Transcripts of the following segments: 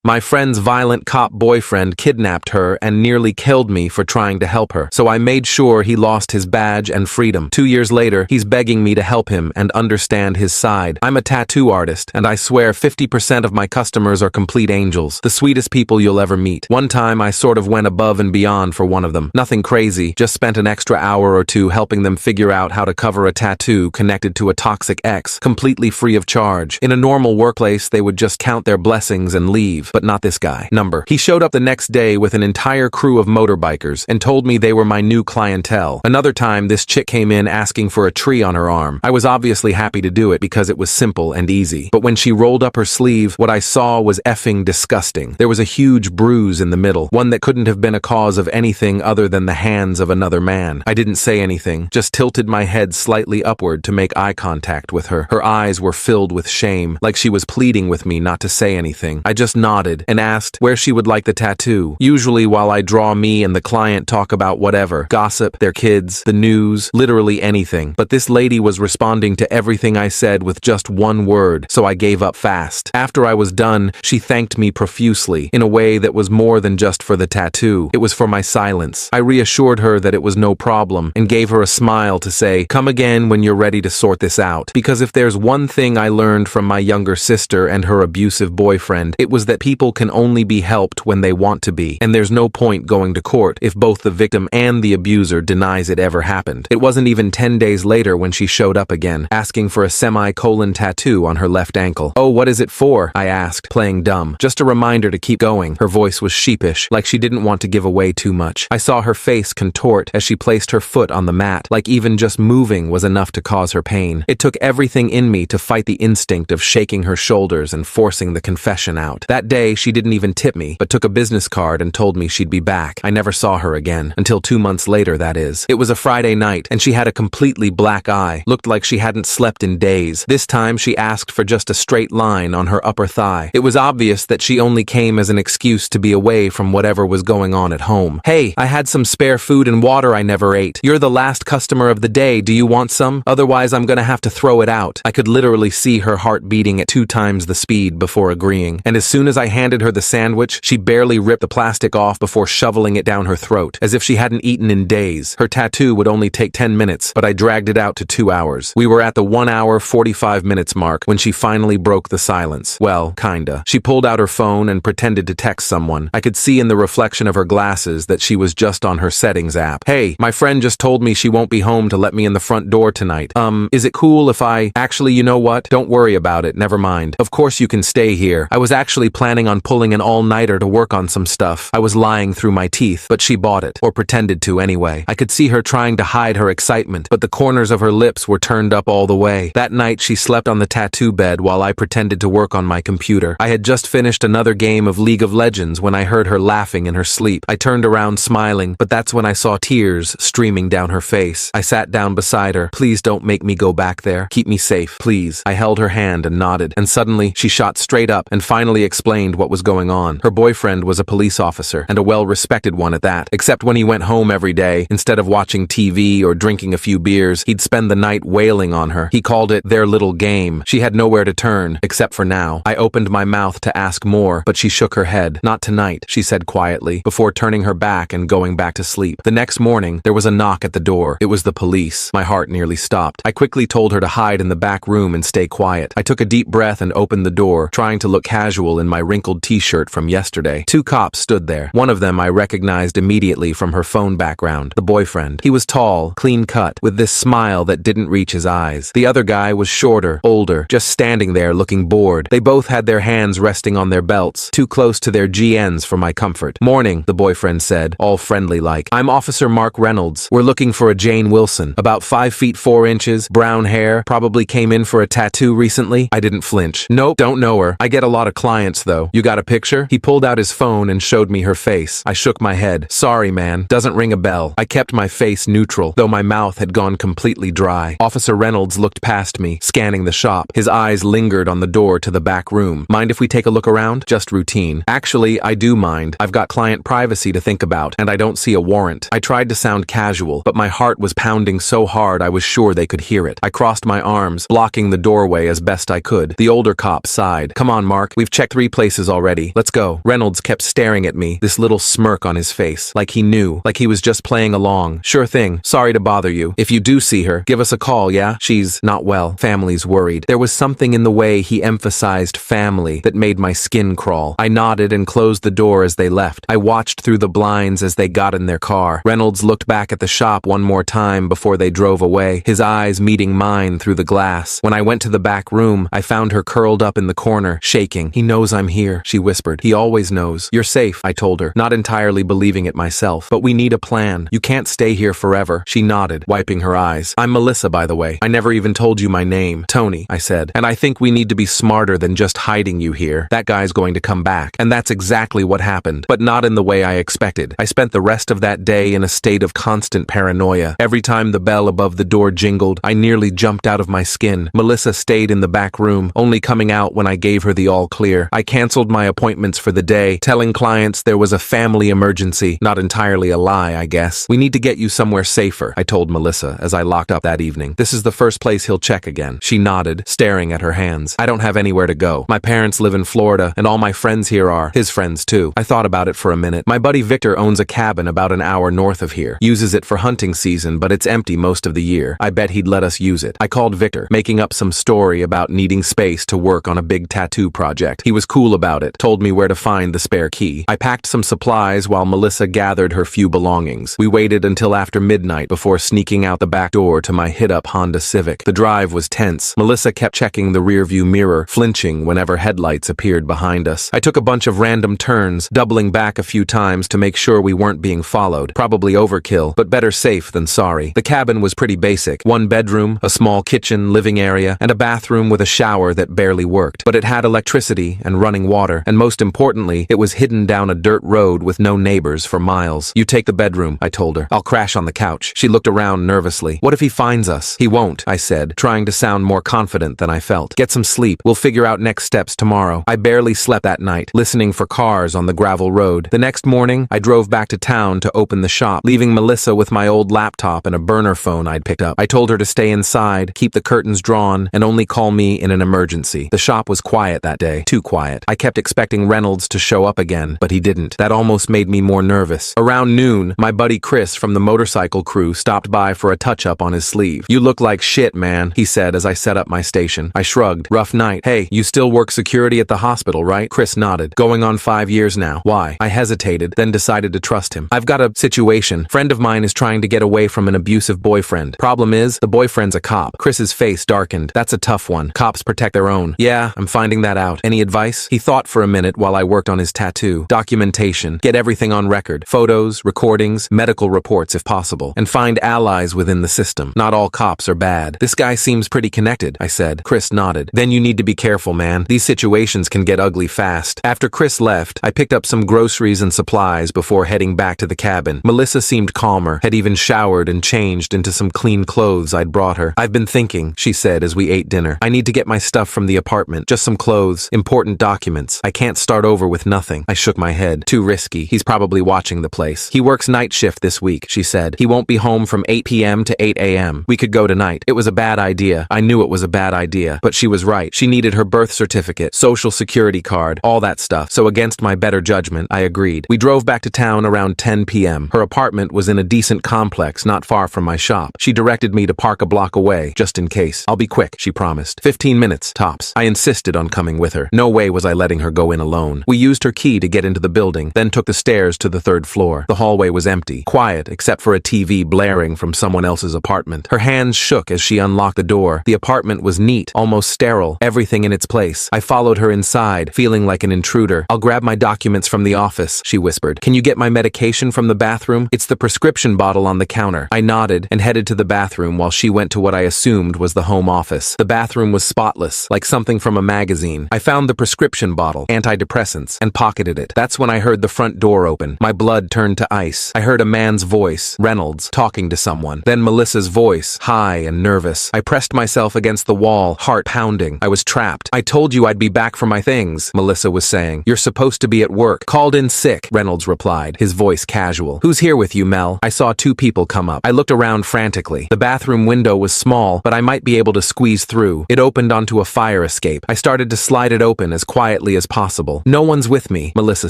My friend's violent cop boyfriend kidnapped her and nearly killed me for trying to help her, so I made sure he lost his badge and freedom. 2 years later, he's begging me to help him and understand his side. I'm a tattoo artist, and I swear 50% of my customers are complete angels, the sweetest people you'll ever meet. One time, I sort of went above and beyond for one of them. Nothing crazy, just spent an extra hour or two helping them figure out how to cover a tattoo connected to a toxic ex, completely free of charge. In a normal workplace, they would just count their blessings and leave, but not this guy. He showed up the next day with an entire crew of motorbikers and told me they were my new clientele. Another time, this chick came in asking for a tree on her arm. I was obviously happy to do it because it was simple and easy. But when she rolled up her sleeve, what I saw was effing disgusting. There was a huge bruise in the middle, one that couldn't have been a cause of anything other than the hands of another man. I didn't say anything, just tilted my head slightly upward to make eye contact with her. Her eyes were filled with shame, like she was pleading with me not to say anything. I just nodded and asked where she would like the tattoo. Usually while I draw me and the client talk about whatever, gossip, their kids, the news, literally anything. But this lady was responding to everything I said with just one word, so I gave up fast. After I was done, she thanked me profusely, in a way that was more than just for the tattoo. It was for my silence. I reassured her that it was no problem and gave her a smile to say, "Come again when you're ready to sort this out." Because if there's one thing I learned from my younger sister and her abusive boyfriend, it was that people can only be helped when they want to be, and there's no point going to court if both the victim and the abuser denies it ever happened. It wasn't even 10 days later when she showed up again, asking for a semicolon tattoo on her left ankle. "Oh, what is it for?" I asked, playing dumb. "Just a reminder to keep going." Her voice was sheepish, like she didn't want to give away too much. I saw her face contort as she placed her foot on the mat, like even just moving was enough to cause her pain. It took everything in me to fight the instinct of shaking her shoulders and forcing the confession out. That day, she didn't even tip me, but took a business card and told me she'd be back. I never saw her again, until 2 months later, that is. It was a Friday night, and she had a completely black eye, looked like she hadn't slept in days. This time, she asked for just a straight line on her upper thigh. It was obvious that she only came as an excuse to be away from whatever was going on at home. "Hey, I had some spare food and water I never ate. You're the last customer of the day. Do you want some? Otherwise, I'm gonna have to throw it out." I could literally see her heart beating at 2 times the speed before agreeing. And as soon as I handed her the sandwich, she barely ripped the plastic off before shoveling it down her throat, as if she hadn't eaten in days. Her tattoo would only take 10 minutes, but I dragged it out to 2 hours. We were at the 1 hour, 45 minutes mark when she finally broke the silence. Well, kinda. She pulled out her phone and pretended to text someone. I could see in the reflection of her glasses that she was just on her settings app. "Hey, my friend just told me she won't be home to let me in the front door tonight. Is it cool if I... Actually, you know what? Don't worry about it, never mind. Of course you can stay here. I was actually planning on pulling an all-nighter to work on some stuff. I was lying through my teeth, but she bought it, or pretended to anyway." I could see her trying to hide her excitement, but the corners of her lips were turned up all the way. That night, she slept on the tattoo bed while I pretended to work on my computer. I had just finished another game of League of Legends when I heard her laughing in her sleep. I turned around smiling, but that's when I saw tears streaming down her face. I sat down beside her. "Please don't make me go back there. Keep me safe, please." I held her hand and nodded, and suddenly she shot straight up and finally explained what was going on. Her boyfriend was a police officer, and a well-respected one at that. Except when he went home every day, instead of watching TV or drinking a few beers, he'd spend the night wailing on her. He called it their little game. She had nowhere to turn, except for now. I opened my mouth to ask more, but she shook her head. "Not tonight," she said quietly, before turning her back and going back to sleep. The next morning, there was a knock at the door. It was the police. My heart nearly stopped. I quickly told her to hide in the back room and stay quiet. I took a deep breath and opened the door, trying to look casual in my wrinkled t-shirt from yesterday. 2 cops stood there. One of them I recognized immediately from her phone background, the boyfriend. He was tall, clean-cut, with this smile that didn't reach his eyes. The other guy was shorter, older, just standing there looking bored. They both had their hands resting on their belts, too close to their GNs for my comfort. "Morning," the boyfriend said, all friendly-like. "I'm Officer Mark Reynolds. We're looking for a Jane Wilson. About 5 feet 4 inches, brown hair, probably came in for a tattoo recently." I didn't flinch. "Nope, don't know her. I get a lot of clients, though. You got a picture?" He pulled out his phone and showed me her face. I shook my head. "Sorry, man. Doesn't ring a bell." I kept my face neutral, though my mouth had gone completely dry. Officer Reynolds looked past me, scanning the shop. His eyes lingered on the door to the back room. "Mind if we take a look around? Just routine." "Actually, I do mind. I've got client privacy to think about, and I don't see a warrant." I tried to sound casual, but my heart was pounding so hard I was sure they could hear it. I crossed my arms, blocking the doorway as best I could. The older cop sighed. "Come on, Mark. We've checked 3 places places already. Let's go. Reynolds kept staring at me, this little smirk on his face, like he knew, like he was just playing along. Sure thing. Sorry to bother you. If you do see her, give us a call, yeah? She's not well. Family's worried. There was something in the way he emphasized family that made my skin crawl. I nodded and closed the door as they left. I watched through the blinds as they got in their car. Reynolds looked back at the shop one more time before they drove away, his eyes meeting mine through the glass. When I went to the back room, I found her curled up in the corner, shaking. He knows I'm here, she whispered. He always knows. You're safe, I told her, not entirely believing it myself. But we need a plan. You can't stay here forever. She nodded, wiping her eyes. I'm Melissa, by the way. I never even told you my name. Tony, I said. And I think we need to be smarter than just hiding you here. That guy's going to come back. And that's exactly what happened, but not in the way I expected. I spent the rest of that day in a state of constant paranoia. Every time the bell above the door jingled, I nearly jumped out of my skin. Melissa stayed in the back room, only coming out when I gave her the all clear. I canceled my appointments for the day, telling clients there was a family emergency. Not entirely a lie, I guess. We need to get you somewhere safer, I told Melissa as I locked up that evening. This is the first place he'll check again. She nodded, staring at her hands. I don't have anywhere to go. My parents live in Florida, and all my friends here are his friends too. I thought about it for a minute. My buddy Victor owns a cabin about an hour north of here. Uses it for hunting season, but it's empty most of the year. I bet he'd let us use it. I called Victor, making up some story about needing space to work on a big tattoo project. He was cool about it, told me where to find the spare key. I packed some supplies while Melissa gathered her few belongings. We waited until after midnight before sneaking out the back door to my hit-up Honda Civic. The drive was tense. Melissa kept checking the rearview mirror, flinching whenever headlights appeared behind us. I took a bunch of random turns, doubling back a few times to make sure we weren't being followed. Probably overkill, but better safe than sorry. The cabin was pretty basic. One bedroom, a small kitchen, living area, and a bathroom with a shower that barely worked. But it had electricity and running water, and most importantly, it was hidden down a dirt road with no neighbors for miles. You take the bedroom, I told her. I'll crash on the couch. She looked around nervously. What if he finds us? He won't, I said, trying to sound more confident than I felt. Get some sleep. We'll figure out next steps tomorrow. I barely slept that night, listening for cars on the gravel road. The next morning, I drove back to town to open the shop, leaving Melissa with my old laptop and a burner phone I'd picked up. I told her to stay inside, keep the curtains drawn, and only call me in an emergency. The shop was quiet that day. Too quiet. I kept expecting Reynolds to show up again, but he didn't. That almost made me more nervous. Around noon, my buddy Chris from the motorcycle crew stopped by for a touch-up on his sleeve. You look like shit, man, he said as I set up my station. I shrugged. Rough night. Hey, you still work security at the hospital, right? Chris nodded. Going on 5 years now. Why? I hesitated, then decided to trust him. I've got a situation. Friend of mine is trying to get away from an abusive boyfriend. Problem is, the boyfriend's a cop. Chris's face darkened. That's a tough one. Cops protect their own. Yeah, I'm finding that out. Any advice? He thought for a minute while I worked on his tattoo. Documentation. Get everything on record. Photos, recordings, medical reports if possible. And find allies within the system. Not all cops are bad. This guy seems pretty connected, I said. Chris nodded. Then you need to be careful, man. These situations can get ugly fast. After Chris left, I picked up some groceries and supplies before heading back to the cabin. Melissa seemed calmer, had even showered and changed into some clean clothes I'd brought her. I've been thinking, she said as we ate dinner. I need to get my stuff from the apartment. Just some clothes, important documents. I can't start over with nothing. I shook my head. Too risky. He's probably watching the place. He works night shift this week, she said. He won't be home from 8 p.m. to 8 a.m. We could go tonight. It was a bad idea. I knew it was a bad idea, but she was right. She needed her birth certificate, social security card, all that stuff. So against my better judgment, I agreed. We drove back to town around 10 p.m. Her apartment was in a decent complex not far from my shop. She directed me to park a block away, just in case. I'll be quick, she promised. 15 minutes, tops. I insisted on coming with her. No way was I letting her go in alone. We used her key to get into the building, then took the stairs to the third floor. The hallway was empty, quiet except for a TV blaring from someone else's apartment. Her hands shook as she unlocked the door. The apartment was neat, almost sterile, everything in its place. I followed her inside, feeling like an intruder. I'll grab my documents from the office, she whispered. Can you get my medication from the bathroom? It's the prescription bottle on the counter. I nodded and headed to the bathroom while she went to what I assumed was the home office. The bathroom was spotless, like something from a magazine. I found the prescription bottle, antidepressants, and pocketed it. That's when I heard the front door open. My blood turned to ice. I heard a man's voice, Reynolds, talking to someone. Then Melissa's voice, high and nervous. I pressed myself against the wall, heart pounding. I was trapped. I told you I'd be back for my things, Melissa was saying. You're supposed to be at work. Called in sick, Reynolds replied, his voice casual. Who's here with you, Mel? I saw two people come up. I looked around frantically. The bathroom window was small, but I might be able to squeeze through. It opened onto a fire escape. I started to slide it open as quietly quietly as possible. No one's with me, Melissa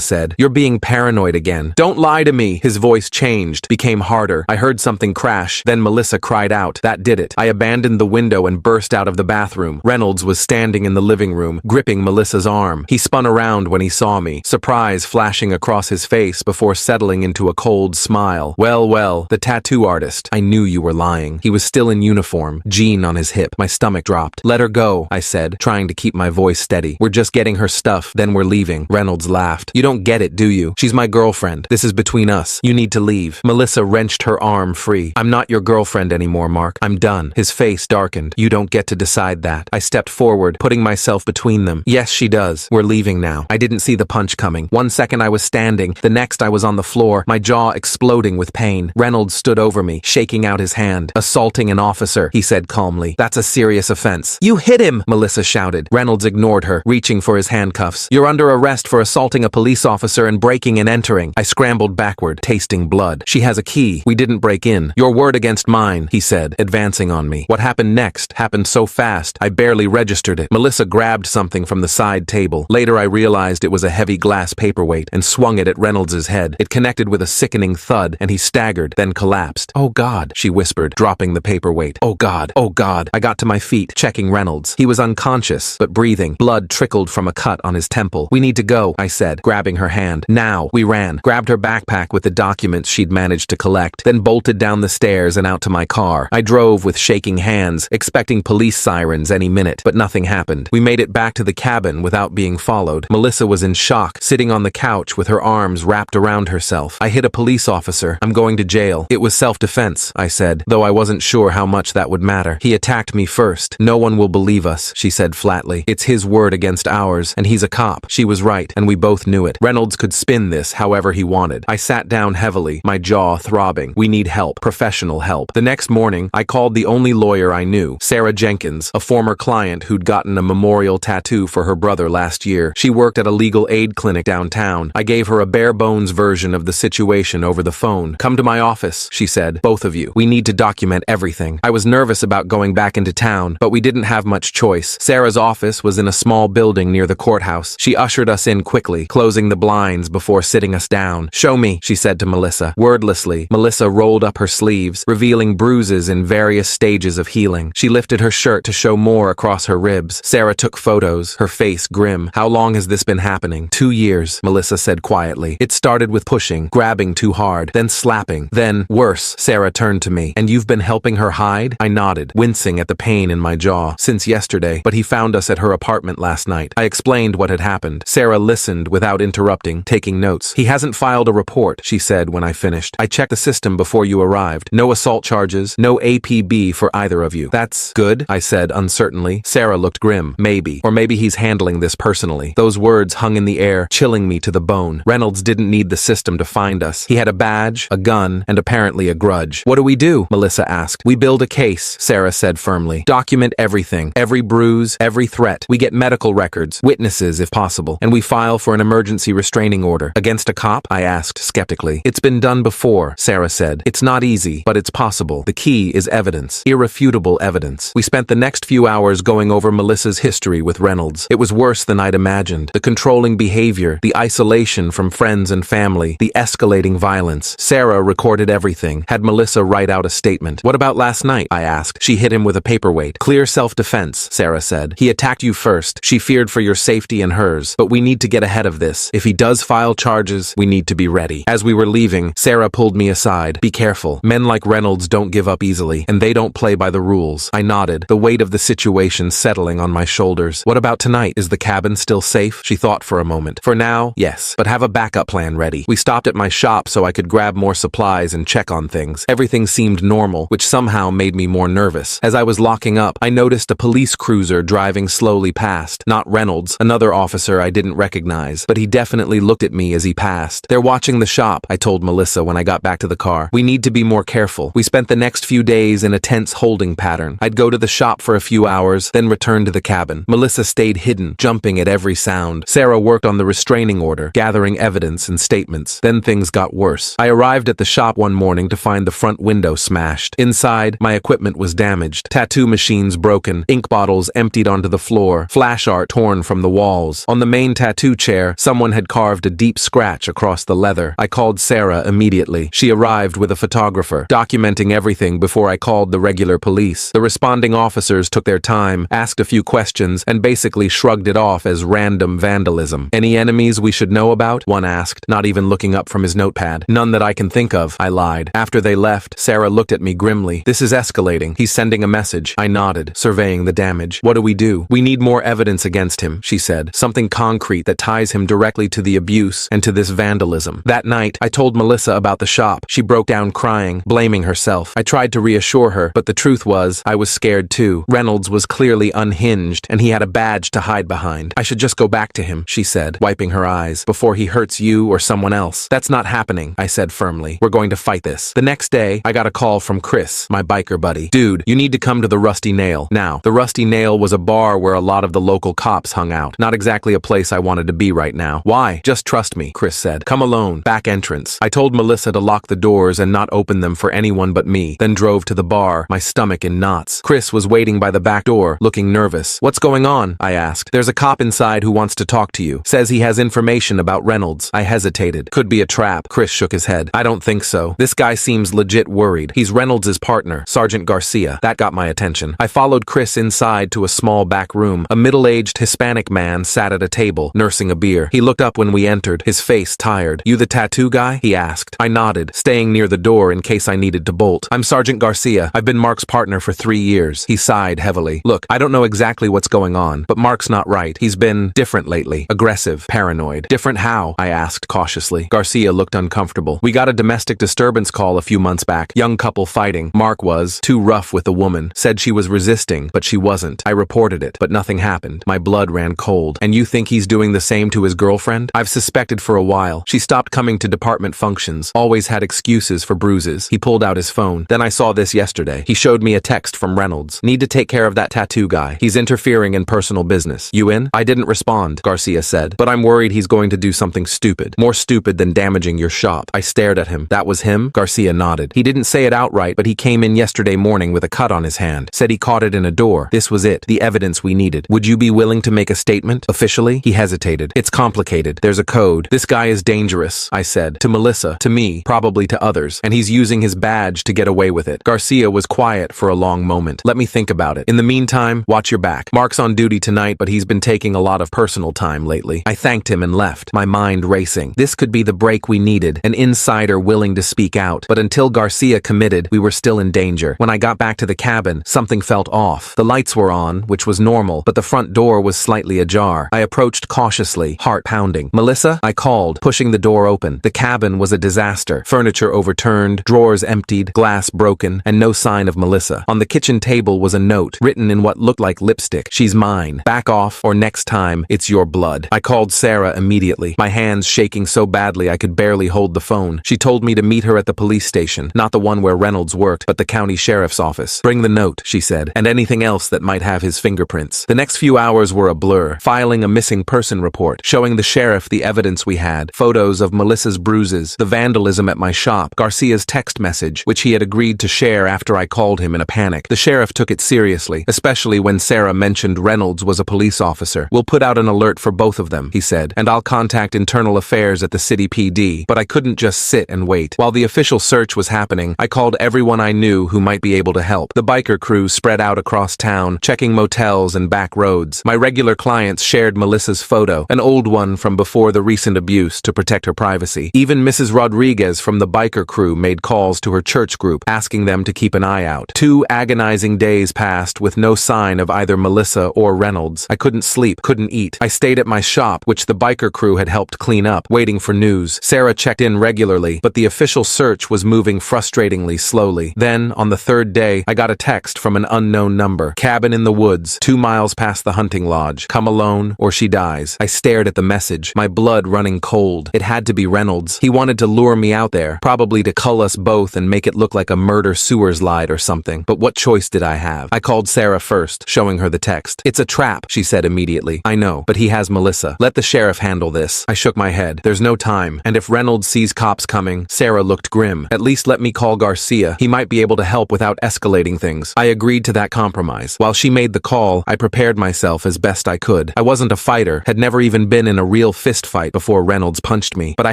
said. You're being paranoid again. Don't lie to me. His voice changed, became harder. I heard something crash, then Melissa cried out. That did it. I abandoned the window and burst out of the bathroom. Reynolds was standing in the living room, gripping Melissa's arm. He spun around when he saw me, surprise flashing across his face before settling into a cold smile. Well, the tattoo artist. I knew you were lying. He was still in uniform, jean on his hip. My stomach dropped. Let her go, I said, trying to keep my voice steady. We're just getting her stuff, then we're leaving. Reynolds laughed. You don't get it, do you? She's my girlfriend. This is between us. You need to leave. Melissa wrenched her arm free. I'm not your girlfriend anymore, Mark. I'm done. His face darkened. You don't get to decide that. I stepped forward, putting myself between them. Yes, she does. We're leaving now. I didn't see the punch coming. 1 second I was standing, the next I was on the floor, my jaw exploding with pain. Reynolds stood over me, shaking out his hand. Assaulting an officer, he said calmly. That's a serious offense. You hit him, Melissa shouted. Reynolds ignored her, reaching for his handcuffs. You're under arrest for assaulting a police officer and breaking and entering. I scrambled backward, tasting blood. She has a key. We didn't break in. Your word against mine, he said, advancing on me. What happened next happened so fast, I barely registered it. Melissa grabbed something from the side table. Later I realized it was a heavy glass paperweight and swung it at Reynolds' head. It connected with a sickening thud, and he staggered, then collapsed. Oh God, she whispered, dropping the paperweight. Oh God, oh God. I got to my feet, checking Reynolds. He was unconscious, but breathing. Blood trickled from a cut on his temple. We need to go, I said, grabbing her hand. Now. We ran, grabbed her backpack with the documents she'd managed to collect, then bolted down the stairs and out to my car. I drove with shaking hands, expecting police sirens any minute, but nothing happened. We made it back to the cabin without being followed. Melissa was in shock, sitting on the couch with her arms wrapped around herself. I hit a police officer. I'm going to jail. It was self-defense, I said, though I wasn't sure how much that would matter. He attacked me first. No one will believe us, she said flatly. It's his word against ours, and he's a cop. She was right, and we both knew it. Reynolds could spin this however he wanted. I sat down heavily, my jaw throbbing. We need help, professional help. The next morning, I called the only lawyer I knew, Sarah Jenkins, a former client who'd gotten a memorial tattoo for her brother last year. She worked at a legal aid clinic downtown. I gave her a bare-bones version of the situation over the phone. Come to my office, she said, both of you. We need to document everything. I was nervous about going back into town, but we didn't have much choice. Sarah's office was in a small building near the courthouse. She ushered us in quickly, closing the blinds before sitting us down. Show me, she said to Melissa. Wordlessly, Melissa rolled up her sleeves, revealing bruises in various stages of healing. She lifted her shirt to show more across her ribs. Sarah took photos, her face grim. How long has this been happening? 2 years, Melissa said quietly. It started with pushing, grabbing too hard, then slapping, then worse. Sarah turned to me. And you've been helping her hide? I nodded, wincing at the pain in my jaw. Since yesterday, but he found us at her apartment last night. I explained what had happened. Sarah listened without interrupting, taking notes. He hasn't filed a report, she said when I finished. I checked the system before you arrived. No assault charges, no APB for either of you. That's good, I said uncertainly. Sarah looked grim. Maybe. Or maybe he's handling this personally. Those words hung in the air, chilling me to the bone. Reynolds didn't need the system to find us. He had a badge, a gun, and apparently a grudge. What do we do? Melissa asked. We build a case, Sarah said firmly. Document everything. Every bruise, every threat. We get medical records, witnesses if possible, and we file for an emergency restraining order. Against a cop? I asked skeptically. It's been done before, Sarah said. It's not easy, but it's possible. The key is evidence. Irrefutable evidence. We spent the next few hours going over Melissa's history with Reynolds. It was worse than I'd imagined. The controlling behavior, the isolation from friends and family, the escalating violence. Sarah recorded everything, had Melissa write out a statement. What about last night? I asked. She hit him with a paperweight. Clear self-defense, Sarah said. He attacked you first. She feared for your safety and hers. But we need to get ahead of this. If he does file charges, we need to be ready. As we were leaving, Sarah pulled me aside. Be careful. Men like Reynolds don't give up easily, and they don't play by the rules. I nodded, the weight of the situation settling on my shoulders. What about tonight? Is the cabin still safe? She thought for a moment. For now, yes, but have a backup plan ready. We stopped at my shop so I could grab more supplies and check on things. Everything seemed normal, which somehow made me more nervous. As I was locking up, I noticed a police cruiser driving slowly past. Not Reynolds, another officer I didn't recognize, but he definitely looked at me as he passed. They're watching the shop, I told Melissa when I got back to the car. We need to be more careful. We spent the next few days in a tense holding pattern. I'd go to the shop for a few hours, then return to the cabin. Melissa stayed hidden, jumping at every sound. Sarah worked on the restraining order, gathering evidence and statements. Then things got worse. I arrived at the shop one morning to find the front window smashed. Inside, my equipment was damaged. Tattoo machines broken, ink bottles emptied onto the floor, flash art torn from the wall. walls. On the main tattoo chair, someone had carved a deep scratch across the leather. I called Sarah immediately. She arrived with a photographer, documenting everything before I called the regular police. The responding officers took their time, asked a few questions, and basically shrugged it off as random vandalism. Any enemies we should know about? One asked, not even looking up from his notepad. None that I can think of, I lied. After they left, Sarah looked at me grimly. This is escalating. He's sending a message. I nodded, surveying the damage. What do we do? We need more evidence against him, she said. Something concrete that ties him directly to the abuse and to this vandalism. That night, I told Melissa about the shop. She broke down crying, blaming herself. I tried to reassure her, but the truth was, I was scared too. Reynolds was clearly unhinged, and he had a badge to hide behind. I should just go back to him, she said, wiping her eyes, before he hurts you or someone else. That's not happening, I said firmly. We're going to fight this. The next day, I got a call from Chris, my biker buddy. Dude, you need to come to the Rusty Nail. Now, the Rusty Nail was a bar where a lot of the local cops hung out. Not exactly a place I wanted to be right now. Why? Just trust me, Chris said. Come alone. Back entrance. I told Melissa to lock the doors and not open them for anyone but me, then drove to the bar, my stomach in knots. Chris was waiting by the back door, looking nervous. What's going on? I asked. There's a cop inside who wants to talk to you. Says he has information about Reynolds. I hesitated. Could be a trap. Chris shook his head. I don't think so. This guy seems legit worried. He's Reynolds' partner, Sergeant Garcia. That got my attention. I followed Chris inside to a small back room. A middle-aged Hispanic man sat at a table, nursing a beer. He looked up when we entered, his face tired. You the tattoo guy? He asked. I nodded, staying near the door in case I needed to bolt. I'm Sergeant Garcia. I've been Mark's partner for 3 years. He sighed heavily. Look, I don't know exactly what's going on, but Mark's not right. He's been different lately. Aggressive, paranoid. Different how? I asked cautiously. Garcia looked uncomfortable. We got a domestic disturbance call a few months back. Young couple fighting. Mark was too rough with the woman. Said she was resisting, but she wasn't. I reported it, but nothing happened. My blood ran cold. And you think he's doing the same to his girlfriend? I've suspected for a while. She stopped coming to department functions. Always had excuses for bruises. He pulled out his phone. Then I saw this yesterday. He showed me a text from Reynolds. Need to take care of that tattoo guy. He's interfering in personal business. You in? I didn't respond, Garcia said. But I'm worried he's going to do something stupid. More stupid than damaging your shop. I stared at him. That was him? Garcia nodded. He didn't say it outright, but he came in yesterday morning with a cut on his hand. Said he caught it in a door. This was it. The evidence we needed. Would you be willing to make a statement? Officially? He hesitated. It's complicated. There's a code. This guy is dangerous, I said. To Melissa, to me, probably to others. And he's using his badge to get away with it. Garcia was quiet for a long moment. Let me think about it. In the meantime, watch your back. Mark's on duty tonight, but he's been taking a lot of personal time lately. I thanked him and left, my mind racing. This could be the break we needed. An insider willing to speak out. But until Garcia committed, we were still in danger. When I got back to the cabin, something felt off. The lights were on, which was normal, but the front door was slightly ajar. I approached cautiously, heart pounding. Melissa? I called, pushing the door open. The cabin was a disaster. Furniture overturned, drawers emptied, glass broken, and no sign of Melissa. On the kitchen table was a note, written in what looked like lipstick. She's mine. Back off, or next time, it's your blood. I called Sarah immediately, my hands shaking so badly I could barely hold the phone. She told me to meet her at the police station, not the one where Reynolds worked, but the county sheriff's office. Bring the note, she said, and anything else that might have his fingerprints. The next few hours were a blur, filing a missing person report, showing the sheriff the evidence we had, photos of Melissa's bruises, the vandalism at my shop, Garcia's text message, which he had agreed to share after I called him in a panic. The sheriff took it seriously, especially when Sarah mentioned Reynolds was a police officer. We'll put out an alert for both of them, he said, and I'll contact internal affairs at the city PD, but I couldn't just sit and wait. While the official search was happening, I called everyone I knew who might be able to help. The biker crew spread out across town, checking motels and back roads. My regular clients shared Melissa's photo, an old one from before the recent abuse, to protect her privacy. Even Mrs. Rodriguez from the biker crew made calls to her church group, asking them to keep an eye out. 2 agonizing days passed with no sign of either Melissa or Reynolds. I couldn't sleep, couldn't eat. I stayed at my shop, which the biker crew had helped clean up, waiting for news. Sarah checked in regularly, but the official search was moving frustratingly slowly. Then, on the 3rd day, I got a text from an unknown number. Cabin in the woods, 2 miles past the hunting lodge. Come alone, or she dies. I stared at the message, my blood running cold. It had to be Reynolds. He wanted to lure me out there, probably to cull us both and make it look like a murder sewers lied or something. But what choice did I have? I called Sarah first, showing her the text. It's a trap, she said immediately. I know, but he has Melissa. Let the sheriff handle this. I shook my head. There's no time. And if Reynolds sees cops coming, Sarah looked grim. At least let me call Garcia. He might be able to help without escalating things. I agreed to that compromise. While she made the call, I prepared myself as best I could. I wasn't a fighter, had never even been in a real fist fight before Reynolds punched me, but I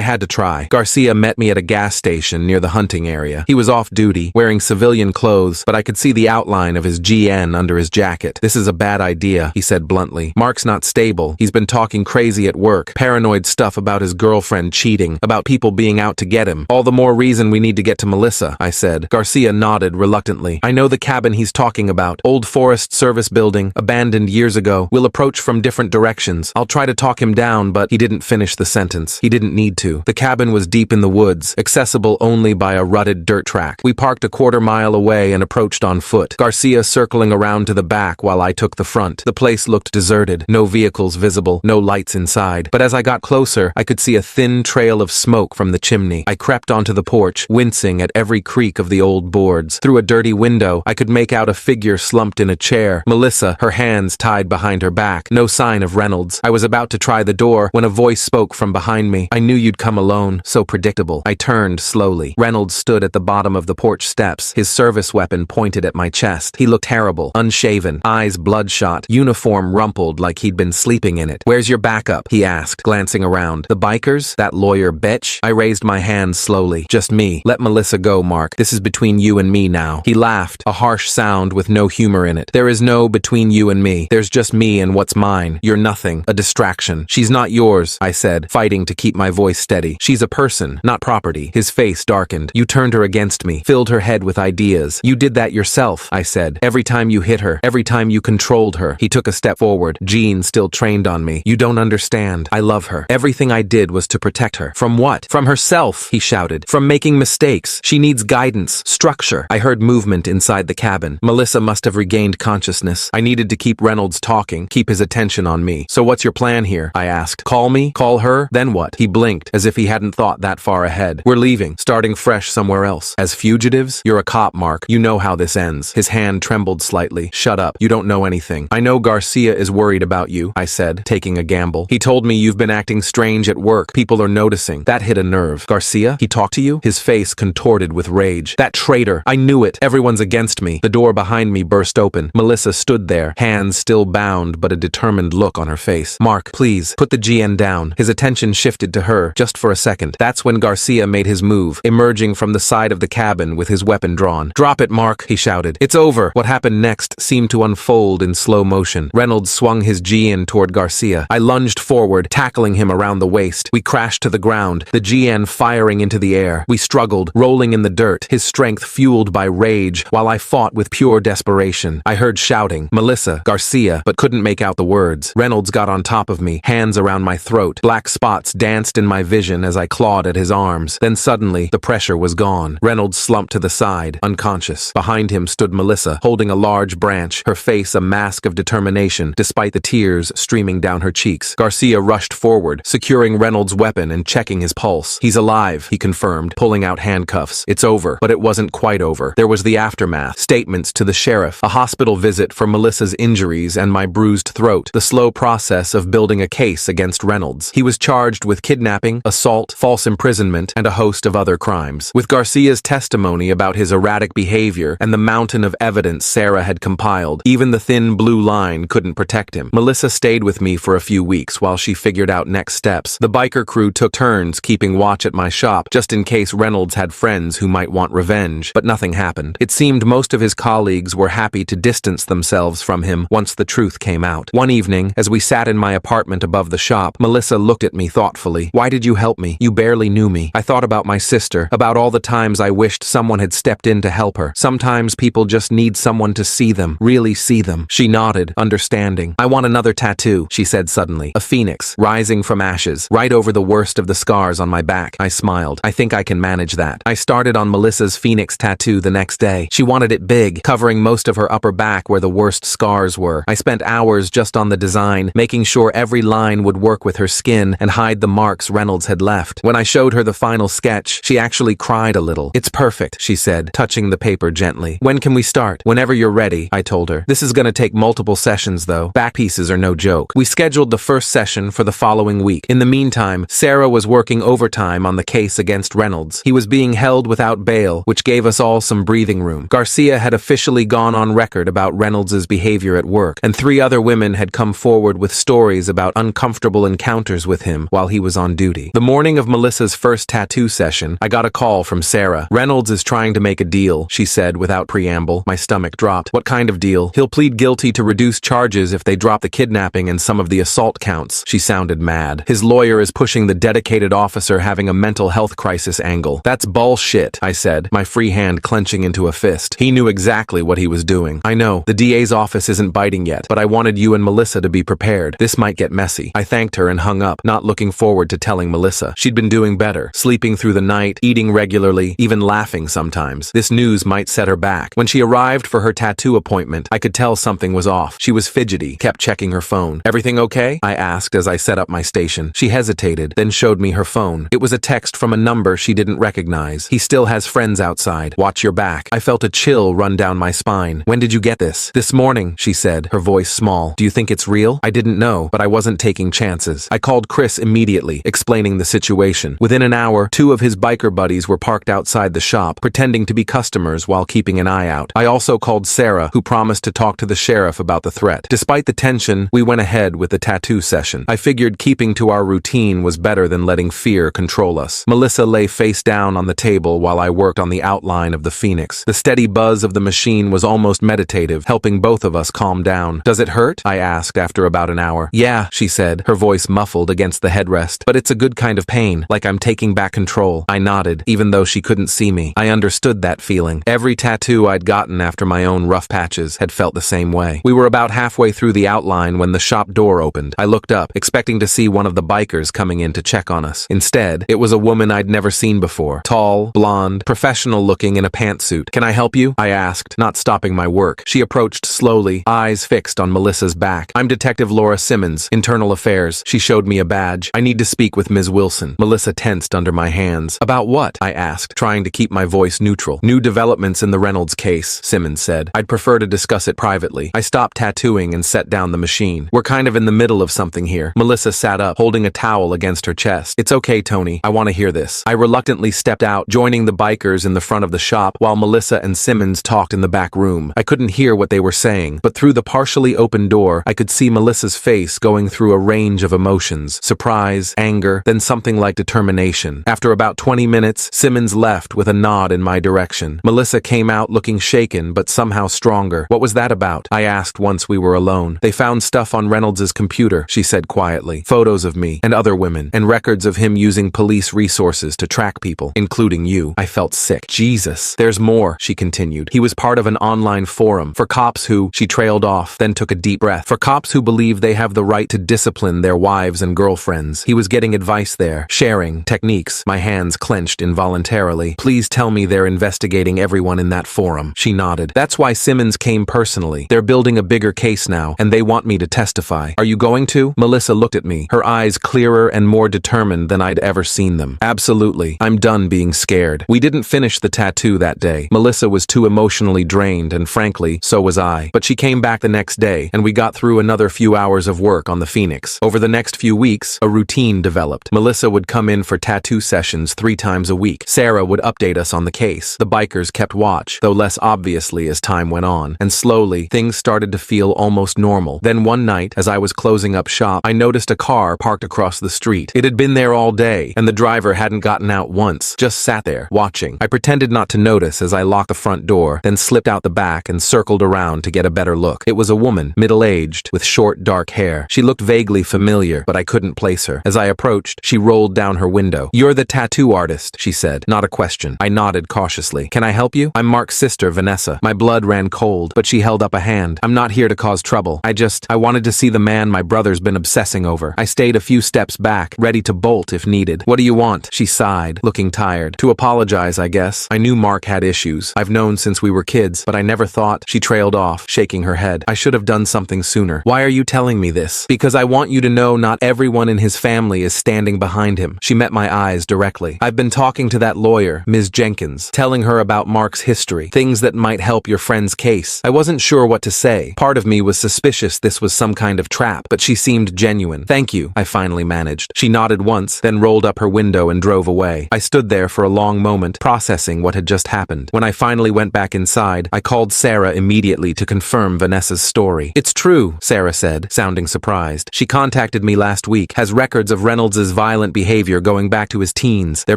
had to try. Garcia met me at a gas station near the hunting area. He was off duty, wearing civilian clothes, but I could see the outline of his GN under his jacket. "This is a bad idea," he said bluntly. "Mark's not stable. He's been talking crazy at work, paranoid stuff about his girlfriend cheating, about people being out to get him. All the more reason we need to get to Melissa," I said. Garcia nodded reluctantly. "I know the cabin he's talking about. Old Forest Service building, abandoned years ago. We'll approach from different directions. I'll try to talk him down," but he didn't finish the sentence. He didn't need to. The cabin was deep in the woods, accessible only by a rutted dirt track. We parked a quarter-mile away and approached on foot, Garcia circling around to the back while I took the front. The place looked deserted, no vehicles visible, no lights inside. But as I got closer, I could see a thin trail of smoke from the chimney. I crept onto the porch, wincing at every creak of the old boards. Through a dirty window, I could make out a figure slumped in a chair. Melissa, her hands tied behind her back. No sign of Reynolds. I was about to try the door when a voice spoke from behind me. I knew you'd come alone. So predictable. I turned slowly. Reynolds stood at the bottom of the porch steps, his service weapon pointed at my chest. He looked terrible, unshaven, eyes bloodshot, uniform rumpled like he'd been sleeping in it. "Where's your backup?" he asked, glancing around. "The bikers? That lawyer bitch?" I raised my hands slowly. "Just me. Let Melissa go, Mark. This is between you and me now." He laughed, a harsh sound with no humor in it. "There is no between you and me. There's just me and what's mine. You're nothing. A distraction. She's not yours," I said, fighting to keep my voice steady. "She's a person, not property." His face darkened. "You turned her against me, filled her head with ideas. You did that yourself," I said. "Every time you hit her, every time you controlled her." He took a step forward. Jean still trained on me. "You don't understand. I love her. Everything I did was to protect her." "From what?" "From herself," he shouted. "From making mistakes. She needs guidance, structure." I heard movement inside the cabin. Melissa must have regained consciousness. I needed to keep Reynolds talking, keep his attention on me. "So what's your plan here?" I asked. "Call me? Call her? Then what?" He blinked, as if he hadn't thought that far ahead. "We're leaving, starting fresh somewhere else. As fugitives? You're a cop, Mark. You know how this ends." His hand trembled slightly. "Shut up. You don't know anything." "I know Garcia is worried about you," I said, taking a gamble. "He told me you've been acting strange at work. People are noticing." That hit a nerve. "Garcia? He talked to you?" His face contorted with rage. "That traitor! I knew it! Everyone's against me." The door behind me burst open. Melissa stood there, hands still bound but a determined look on her face. "Mark, please, put the GN down." His attention shifted to her, just for a second. That's when Garcia made his move, emerging from the side of the cabin with his weapon drawn. "Drop it, Mark," he shouted. "It's over." What happened next seemed to unfold in slow motion. Reynolds swung his GN toward Garcia. I lunged forward, tackling him around the waist. We crashed to the ground, the GN firing into the air. We struggled, rolling in the dirt, his strength fueled by rage, while I fought with pure desperation. I heard shouting, "Melissa, Garcia," but couldn't make out the words. Reynolds got on top of me, hands around my throat. Black spots danced in my vision as I clawed at his arms. Then suddenly, the pressure was gone. Reynolds slumped to the side, unconscious. Behind him stood Melissa, holding a large branch, her face a mask of determination, despite the tears streaming down her cheeks. Garcia rushed forward, securing Reynolds' weapon and checking his pulse. "He's alive," he confirmed, pulling out handcuffs. "It's over." But it wasn't quite over. There was the aftermath. Statements to the sheriff, a hospital visit for Melissa's injuries and my bruised throat, the slow process of building a case against Reynolds. He was charged with kidnapping, assault, false imprisonment, and a host of other crimes. With Garcia's testimony about his erratic behavior and the mountain of evidence Sarah had compiled, even the thin blue line couldn't protect him. Melissa stayed with me for a few weeks while she figured out next steps. The biker crew took turns keeping watch at my shop, just in case Reynolds had friends who might want revenge, but nothing happened. It seemed most of his colleagues were happy to distance themselves from him once the truth came out. One evening, as we sat in my apartment above the shop, Melissa looked at me thoughtfully. "Why did you help me? You barely knew me." I thought about my sister, about all the times I wished someone had stepped in to help her. Sometimes people just need someone to see them, really see them. She nodded, understanding. "I want another tattoo," she said suddenly. "A phoenix, rising from ashes, right over the worst of the scars on my back." I smiled. "I think I can manage that." I started on Melissa's phoenix tattoo the next day. She wanted it big, covering most of her upper back where the worst scars were. I spent hours just on the design, making sure every line would work with her skin and hide the marks Reynolds had left. When I showed her the final sketch, she actually cried a little. "It's perfect," she said, touching the paper gently. "When can we start?" "Whenever you're ready," I told her. "This is gonna take multiple sessions though. Back pieces are no joke." We scheduled the first session for the following week. In the meantime, Sarah was working overtime on the case against Reynolds. He was being held without bail, which gave us all some breathing room. Garcia had officially gone on record about Reynolds' behavior at work, and 3 other women had come come forward with stories about uncomfortable encounters with him while he was on duty. The morning of Melissa's first tattoo session, I got a call from Sarah. Reynolds is trying to make a deal, she said without preamble. My stomach dropped. What kind of deal? He'll plead guilty to reduce charges if they drop the kidnapping and some of the assault counts. She sounded mad. His lawyer is pushing the dedicated officer having a mental health crisis angle. That's bullshit, I said, my free hand clenching into a fist. He knew exactly what he was doing. I know, the DA's office isn't biting yet, but I wanted you and Melissa to be prepared. This might get messy. I thanked her and hung up, not looking forward to telling Melissa. She'd been doing better, sleeping through the night, eating regularly, even laughing sometimes. This news might set her back. When she arrived for her tattoo appointment, I could tell something was off. She was fidgety, kept checking her phone. Everything okay? I asked as I set up my station. She hesitated, then showed me her phone. It was a text from a number she didn't recognize. He still has friends outside. Watch your back. I felt a chill run down my spine. When did you get this? This morning, she said, her voice small. Do you think it's real? I didn't know, but I wasn't taking chances. I called Chris immediately, explaining the situation. Within an hour, 2 of his biker buddies were parked outside the shop, pretending to be customers while keeping an eye out. I also called Sarah, who promised to talk to the sheriff about the threat. Despite the tension, we went ahead with the tattoo session. I figured keeping to our routine was better than letting fear control us. Melissa lay face down on the table while I worked on the outline of the phoenix. The steady buzz of the machine was almost meditative, helping both of us calm down. Does it hurt? I asked after about an hour. Yeah, she said, her voice muffled against the headrest. But it's a good kind of pain, like I'm taking back control. I nodded, even though she couldn't see me. I understood that feeling. Every tattoo I'd gotten after my own rough patches had felt the same way. We were about halfway through the outline when the shop door opened. I looked up, expecting to see one of the bikers coming in to check on us. Instead, it was a woman I'd never seen before. Tall, blonde, professional looking in a pantsuit. Can I help you? I asked, not stopping my work. She approached slowly, eyes fixed on Melissa's back. I'm Detective Laura Simmons, Internal Affairs. She showed me a badge. I need to speak with Ms. Wilson. Melissa tensed under my hands. About what? I asked, trying to keep my voice neutral. New developments in the Reynolds case, Simmons said. I'd prefer to discuss it privately. I stopped tattooing and set down the machine. We're kind of in the middle of something here. Melissa sat up, holding a towel against her chest. It's okay, Tony. I want to hear this. I reluctantly stepped out, joining the bikers in the front of the shop while Melissa and Simmons talked in the back room. I couldn't hear what they were saying, but through the partially open door, I could see Melissa's face going through a range of emotions. Surprise, anger, then something like determination. After about 20 minutes, Simmons left with a nod in my direction. Melissa came out looking shaken, but somehow stronger. What was that about? I asked once we were alone. They found stuff on Reynolds' computer, she said quietly. Photos of me and other women, and records of him using police resources to track people, including you. I felt sick. Jesus. There's more, she continued. He was part of an online forum for cops who, she trailed off, then took a deep breath. For cops who believe they have the right to discipline their wives and girlfriends. He was getting advice there, sharing techniques. My hands clenched involuntarily. Please tell me they're investigating everyone in that forum. She nodded. That's why Simmons came personally. They're building a bigger case now, and they want me to testify. Are you going to? Melissa looked at me, her eyes clearer and more determined than I'd ever seen them. Absolutely. I'm done being scared. We didn't finish the tattoo that day. Melissa was too emotionally drained, and frankly, so was I. But she came back the next day, and we got through another few hours of work on the Phoenix. Over the next few weeks, a routine developed. Melissa would come in for tattoo sessions 3 times a week. Sarah would update us on the case. The bikers kept watch, though less obviously as time went on. And slowly, things started to feel almost normal. Then one night, as I was closing up shop, I noticed a car parked across the street. It had been there all day, and the driver hadn't gotten out once, just sat there, watching. I pretended not to notice as I locked the front door, then slipped out the back and circled around to get a better look. It was a woman, middle-aged, with short, dark hair. She looked vaguely familiar, but I couldn't place her. As I approached, she rolled down her window. You're the tattoo artist, she said, not a question. I nodded cautiously. Can I help you? I'm Mark's sister, Vanessa. My blood ran cold, but she held up a hand. I'm not here to cause trouble. I wanted to see the man my brother's been obsessing over. I stayed a few steps back, ready to bolt if needed. What do you want? She sighed, looking tired. To apologize, I guess. I knew Mark had issues. I've known since we were kids, but I never thought. She trailed off, shaking her head. I should have done something sooner. Why are you telling me this? Because I want you to know not everyone in his family is standing behind him. She met my eyes directly. I've been talking to that lawyer, Ms. Jenkins, telling her about Mark's history, things that might help your friend's case. I wasn't sure what to say. Part of me was suspicious this was some kind of trap, but she seemed genuine. Thank you, I finally managed. She nodded once, then rolled up her window and drove away. I stood there for a long moment, processing what had just happened. When I finally went back inside, I called Sarah immediately to confirm Vanessa's story. It's true, Sarah Sarah said, sounding surprised. She contacted me last week, has records of Reynolds's violent behavior going back to his teens. Their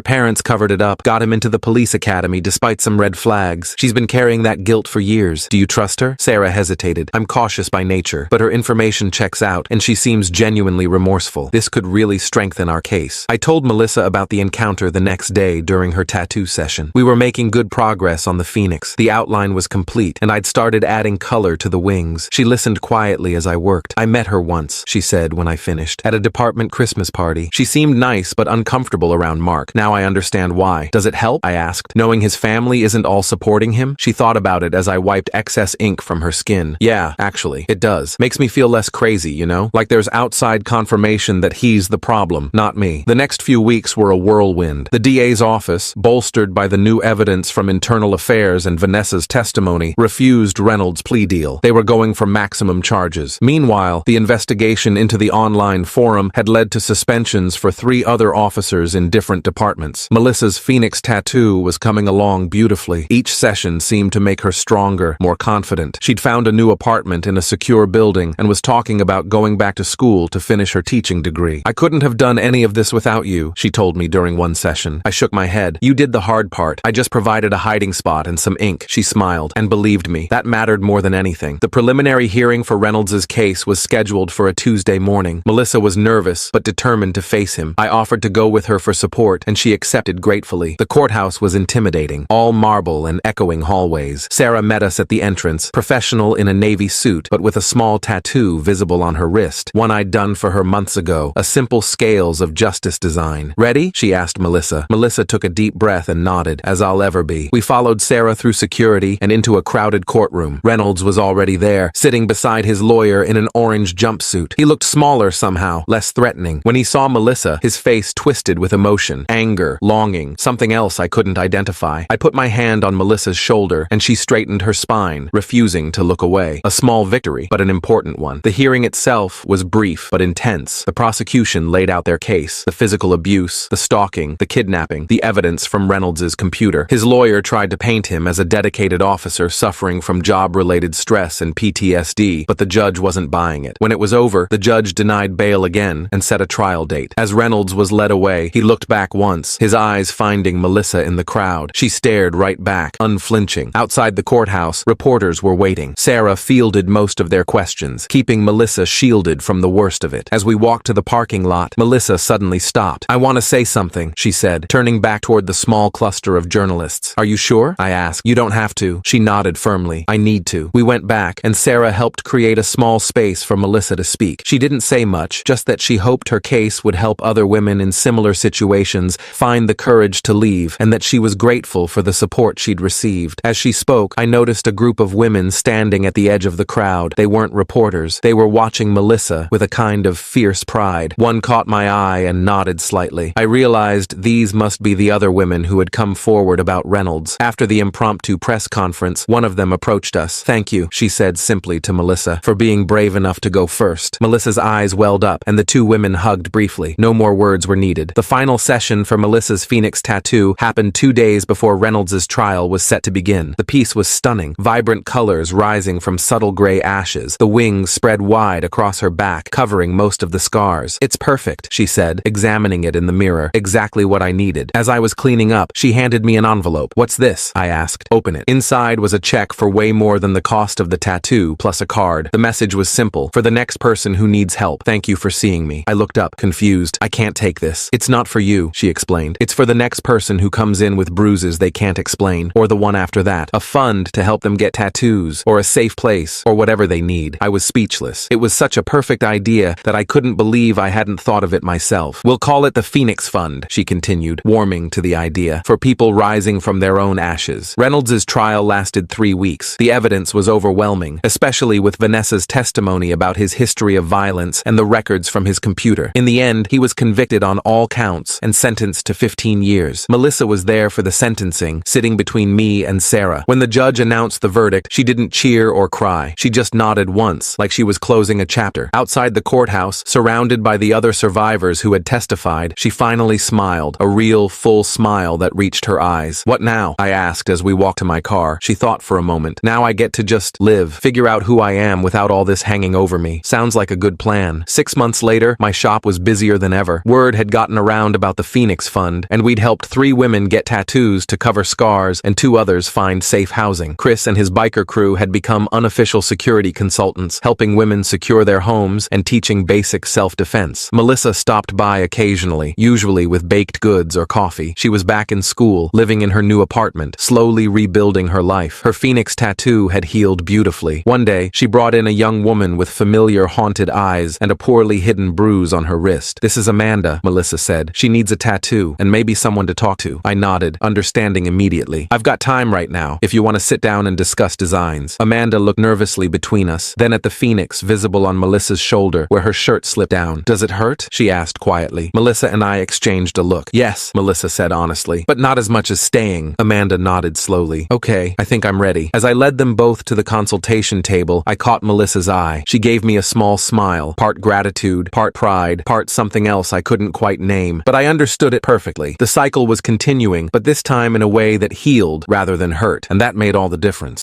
parents covered it up, got him into the police academy despite some red flags. She's been carrying that guilt for years. Do you trust her? Sarah hesitated. I'm cautious by nature, but her information checks out, and she seems genuinely remorseful. This could really strengthen our case. I told Melissa about the encounter the next day during her tattoo session. We were making good progress on the phoenix. The outline was complete, and I'd started adding color to the wings. She listened quietly as I worked. I met her once, she said when I finished, at a department Christmas party. She seemed nice but uncomfortable around Mark. Now I understand why. Does it help? I asked, knowing his family isn't all supporting him. She thought about it as I wiped excess ink from her skin. Yeah, actually, it does. Makes me feel less crazy, you know? Like there's outside confirmation that he's the problem, not me. The next few weeks were a whirlwind. The DA's office, bolstered by the new evidence from internal affairs and Vanessa's testimony, refused Reynolds' plea deal. They were going for maximum charges. Meanwhile, the investigation into the online forum had led to suspensions for 3 other officers in different departments. Melissa's phoenix tattoo was coming along beautifully. Each session seemed to make her stronger, more confident. She'd found a new apartment in a secure building and was talking about going back to school to finish her teaching degree. I couldn't have done any of this without you, she told me during one session. I shook my head. You did the hard part. I just provided a hiding spot and some ink. She smiled and believed me. That mattered more than anything. The preliminary hearing for Reynolds's case was scheduled for a Tuesday morning. Melissa was nervous but determined to face him. I offered to go with her for support, and she accepted gratefully. The courthouse was intimidating, all marble and echoing hallways. Sarah met us at the entrance, professional in a navy suit, but with a small tattoo visible on her wrist, one I'd done for her months ago, a simple scales of justice design. Ready? She asked Melissa. Melissa took a deep breath and nodded, as I'll ever be. We followed Sarah through security and into a crowded courtroom. Reynolds was already there, sitting beside his lawyer in an orange jumpsuit. He looked smaller somehow, less threatening. When he saw Melissa, his face twisted with emotion, anger, longing, something else I couldn't identify. I put my hand on Melissa's shoulder, and she straightened her spine, refusing to look away. A small victory, but an important one. The hearing itself was brief but intense. The prosecution laid out their case: the physical abuse, the stalking, the kidnapping, the evidence from Reynolds's computer. His lawyer tried to paint him as a dedicated officer suffering from job-related stress and PTSD, but the judge wasn't buying it. When it was over, the judge denied bail again and set a trial date. As Reynolds was led away, he looked back once, his eyes finding Melissa in the crowd. She stared right back, unflinching. Outside the courthouse, reporters were waiting. Sarah fielded most of their questions, keeping Melissa shielded from the worst of it. As we walked to the parking lot, Melissa suddenly stopped. I want to say something, she said, turning back toward the small cluster of journalists. Are you sure? I asked. You don't have to. She nodded firmly. I need to. We went back, and Sarah helped create a small space for Melissa to speak. She didn't say much, just that she hoped her case would help other women in similar situations find the courage to leave, and that she was grateful for the support she'd received. As she spoke, I noticed a group of women standing at the edge of the crowd. They weren't reporters. They were watching Melissa with a kind of fierce pride. One caught my eye and nodded slightly. I realized these must be the other women who had come forward about Reynolds. After the impromptu press conference, one of them approached us. Thank you, she said simply to Melissa, for being brave enough to go first. Melissa's eyes welled up, and the two women hugged briefly. No more words were needed. The final session for Melissa's phoenix tattoo happened 2 days before Reynolds's trial was set to begin. The piece was stunning, vibrant colors rising from subtle gray ashes. The wings spread wide across her back, covering most of the scars. It's perfect, she said, examining it in the mirror. Exactly what I needed. As I was cleaning up, she handed me an envelope. What's this? I asked. Open it. Inside was a check for way more than the cost of the tattoo, plus a card. The message was simple. For the next person who needs help, thank you for seeing me. I looked up, confused. I can't take this. It's not for you, she explained. It's for the next person who comes in with bruises they can't explain, or the one after that. A fund to help them get tattoos, or a safe place, or whatever they need. I was speechless. It was such a perfect idea that I couldn't believe I hadn't thought of it myself. We'll call it the Phoenix Fund, she continued, warming to the idea, for people rising from their own ashes. Reynolds's trial lasted 3 weeks. The evidence was overwhelming, especially with Vanessa's testimony about his history of violence and the records from his computer. In the end, he was convicted on all counts and sentenced to 15 years. Melissa was there for the sentencing, sitting between me and Sarah. When the judge announced the verdict, she didn't cheer or cry. She just nodded once, like she was closing a chapter. Outside the courthouse, surrounded by the other survivors who had testified, she finally smiled, a real, full smile that reached her eyes. What now? I asked as we walked to my car. She thought for a moment. Now I get to just live, figure out who I am without all this hanging over me. Sounds like a good plan. 6 months later, my shop was busier than ever. Word had gotten around about the Phoenix Fund, and we'd helped 3 women get tattoos to cover scars and 2 others find safe housing. Chris and his biker crew had become unofficial security consultants, helping women secure their homes and teaching basic self-defense. Melissa stopped by occasionally, usually with baked goods or coffee. She was back in school, living in her new apartment, slowly rebuilding her life. Her Phoenix tattoo had healed beautifully. One day, she brought in a young woman with familiar haunted eyes and a poorly hidden bruise on her wrist. "This is Amanda," Melissa said. "She needs a tattoo and maybe someone to talk to." I nodded, understanding immediately. "I've got time right now, if you want to sit down and discuss designs." Amanda looked nervously between us, then at the Phoenix visible on Melissa's shoulder where her shirt slipped down. "Does it hurt?" she asked quietly. Melissa and I exchanged a look. "Yes," Melissa said honestly, "but not as much as staying." Amanda nodded slowly. "Okay, I think I'm ready." As I led them both to the consultation table, I caught Melissa's eye. She gave me a small smile, part gratitude, part pride, part something else I couldn't quite name, but I understood it perfectly. The cycle was continuing, but this time in a way that healed rather than hurt, and that made all the difference.